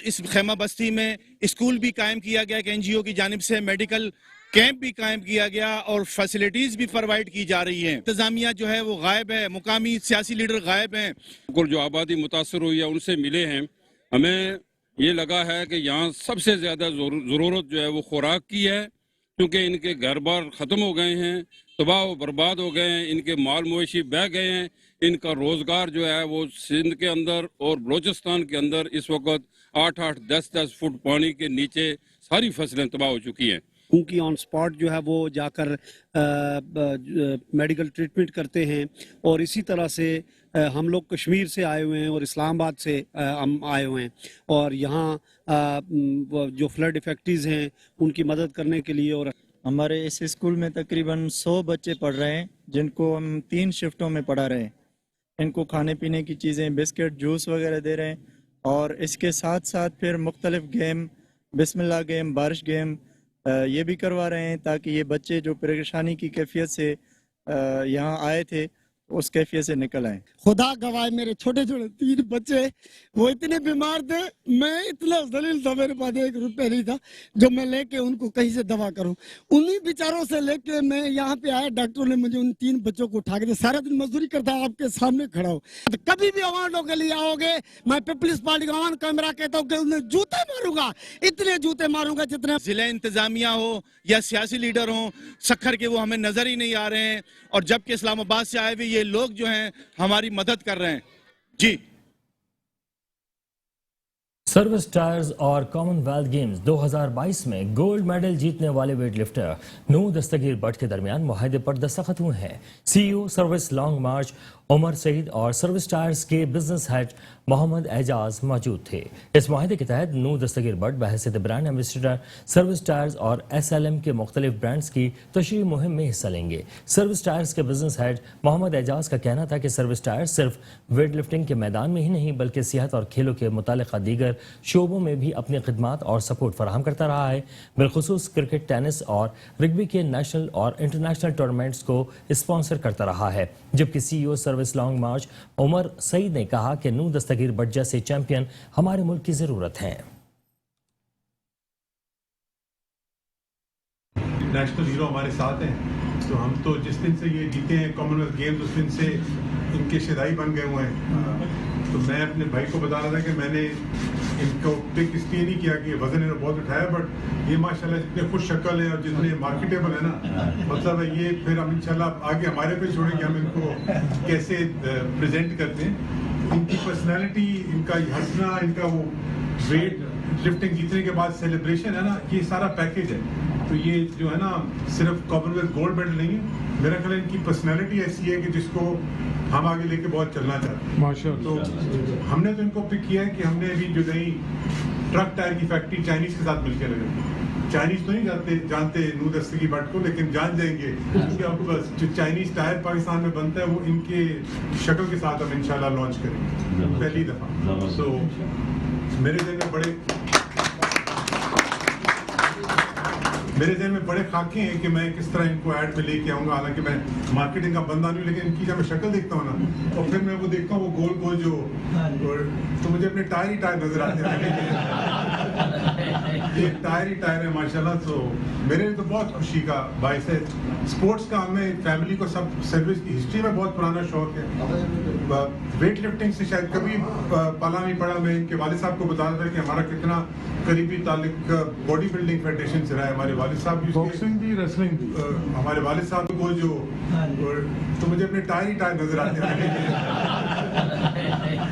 इस खेमा बस्ती में स्कूल भी कायम किया गया, एक NGO की जानिब से मेडिकल कैंप भी कायम किया गया और फैसिलिटीज भी प्रोवाइड की जा रही हैं। इंतजामिया जो है वो गायब है, मुकामी सियासी लीडर गायब हैं। जो आबादी मुतासर हुई है उनसे मिले हैं, हमें ये लगा है कि यहाँ सबसे ज़्यादा ज़रूरत जो है वो खुराक की है, क्योंकि इनके घर बार ख़त्म हो गए हैं, तबाह व बर्बाद हो गए हैं, इनके माल मवेशी बह गए हैं, इनका रोज़गार जो है वो सिंध के अंदर और बलोचिस्तान के अंदर इस वक्त 8-8, 10-10 फुट पानी के नीचे सारी फसलें तबाह हो चुकी हैं। उनकी ऑन स्पॉट जो है वो जाकर मेडिकल ट्रीटमेंट करते हैं। और इसी तरह से हम लोग कश्मीर से आए हुए हैं और इस्लामाबाद से हम आए हुए हैं, और यहाँ जो फ्लड इफेक्टीज हैं उनकी मदद करने के लिए। और हमारे इस स्कूल में तकरीबन 100 बच्चे पढ़ रहे हैं, जिनको हम 3 शिफ्टों में पढ़ा रहे हैं। इनको खाने पीने की चीज़ें, बिस्किट, जूस वगैरह दे रहे हैं, और इसके साथ साथ फिर मुख्तलिफ गेम, बिस्मिल्लाह गेम, बारिश गेम ये भी करवा रहे हैं, ताकि ये बच्चे जो परेशानी की कैफियत से यहाँ आए थे उस कैफियत से निकल आए। खुदा गवाह, मेरे छोटे छोटे 3 बच्चे वो इतने बीमार थे, मैं इतना जलील था, मेरे पास 1 रुपया नहीं था जो मैं लेके उनको कहीं से दवा करूं। उन्हीं बेचारों से लेके मैं यहाँ पे आया, डॉक्टरों ने मुझे उन 3 बच्चों को उठा के दिया। सारा दिन मजदूरी करता हूँ, आपके सामने खड़ा हूँ। तो कभी भी अवार्डों के लिए आओगे, मैं पीपल्स पार्टी का ऑन कैमरा कहता हूँ कि उन्हें जूते मारूंगा, इतने जूते मारूंगा जितने जिला इंतजामिया हो या सियासी लीडर हो सखर के, वो हमें नजर ही नहीं आ रहे हैं। और जबकि इस्लामाबाद से आए हुए ये लोग जो हैं हमारी मदद कर रहे हैं। जी, सर्विस टायर्स और कॉमनवेल्थ गेम्स 2022 में गोल्ड मेडल जीतने वाले वेट लिफ्टर नूह दस्तगीर भट्ट के दरमियान मुआहदे पर दस्तखत हुए हैं। CEO Service Long March Umar Saeed और सर्विस टायर्स के बिजनेस हेड मोहम्मद एजाज मौजूद थे। इस मुआहदे के तहत नूह दस्तगीर भट्ट बहैसियत ब्रांड एम्बेसडर सर्विस टायर्स और SLM के मुख्तलिफ ब्रांड्स की तशरीह मुहिम में हिस्सा लेंगे। सर्विस टायर्स के बिजनेस हेड मोहम्मद एजाज का कहना था कि सर्विस टायर्स सिर्फ वेट लिफ्टिंग के मैदान में ही नहीं बल्कि सेहत और खेलों के मुतालिका दीगर शोबों में भी अपनी खिदमात और सपोर्ट फराहम करता रहा है। बिलखुसूस क्रिकेट, टेनिस और रग्बी के नेशनल और इंटरनेशनल टूर्नामेंट्स को स्पॉन्सर करता रहा है। जबकि CEO Service Long March Umar Saeed ने कहा कि नूह दस्तगीर भट्ट जैसे चैंपियन हमारे मुल्क की जरूरत है। नेशनल हीरो हमारे साथ हैं, तो हम तो जिस दिन से ये जीते हैं कॉमनवेल्थ गेम्स उस दिन से इनके शिदाई बन गए हुए हैं। तो मैं अपने भाई को बता रहा था कि मैंने इनको पिक इसलिए नहीं किया कि वजन इन्होंने बहुत उठाया, बट ये माशाल्लाह जितने खुश शक्ल है और जितने मार्केटेबल है ना, मतलब है ये फिर हम इंशाल्लाह आगे हमारे पे छोड़ेंगे हम इनको कैसे प्रेजेंट करते हैं। इनकी पर्सनैलिटी, इनका हंसना, इनका वो वेट लिफ्टिंग जीतने के बाद सेलिब्रेशन है ना, ये सारा पैकेज है। तो ये जो है ना सिर्फ कॉमनवेल्थ गोल्ड मेडल नहीं है, मेरा ख्याल इनकी पर्सनैलिटी ऐसी है कि जिसको हम आगे लेके बहुत चलना चाहते हैं माशाअल्लाह। तो हमने तो इनको पिक किया है कि हमने अभी जो नई ट्रक टायर की फैक्ट्री चाइनीज के साथ मिलकर लगे। चाइनीज तो नहीं जानते नूह दस्तगीर भट्ट को, लेकिन जान जाएंगे क्योंकि आपको बस जो चाइनीज टायर पाकिस्तान में बनता है वो इनके शक्ल के साथ हम इंशाल्लाह लॉन्च करेंगे पहली दफा। सो मेरे ज़हन में बड़े खाके हैं कि मैं किस तरह इनको ऐड में लेके आऊँगा। हालांकि मैं मार्केटिंग का बंदा नहीं, लेकिन इनकी जब मैं शक्ल देखता हूँ ना और फिर मैं वो देखता हूँ वो गोल गोल जो, तो मुझे अपने टायर ही टायर नजर आते हैं। ये टायर ही टायर है माशाल्लाह। तो मेरे लिए तो बहुत खुशी का बाइस है। स्पोर्ट्स का हमें फैमिली को सब सर्विस की हिस्ट्री में बहुत पुराना शौक है। वेट लिफ्टिंग से शायद कभी पाला नहीं पड़ा। मैं इनके वालिद साहब को बता रहा था कि हमारा कितना करीबी ताल्लुक बॉडी बिल्डिंग फेडरेशन से रहा है। हमारे वालिद साहब भी, बॉक्सिंग भी, रेसलिंग भी, हमारे वालिद साहब को जो, तो मुझे अपने टायर ही टायर नजर आते हैं।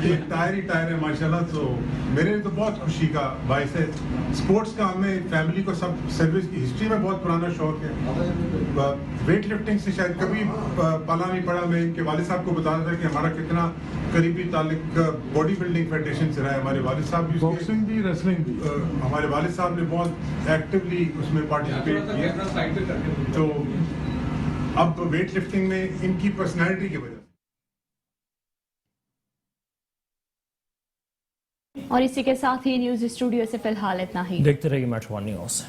ये टायर ही टायर है माशाल्लाह। तो मेरे लिए तो बहुत खुशी का बाइस है। स्पोर्ट्स का हमें फैमिली को सब सर्विस की हिस्ट्री में बहुत पुराना शौक है। वेट लिफ्टिंग से शायद कभी पाला नहीं पड़ा। मैं इनके वालिद साहब को बता रहा था कि हमारा कितना करीबी ताल्लुक बॉडी बिल्डिंग फेडरेशन से रहा है। हमारे वालिद साहब भी बॉक्सिंग भी रेसलिंग भी हमारे वालिद साहब ने बहुत एक्टिवली उसमें पार्टिसिपेट किया। तो अब वेट लिफ्टिंग में इनकी पर्सनैलिटी की वजह और इसी के साथ ही न्यूज स्टूडियो से फिलहाल इतना ही। देखते रहिए मेट्रो वन न्यूज़।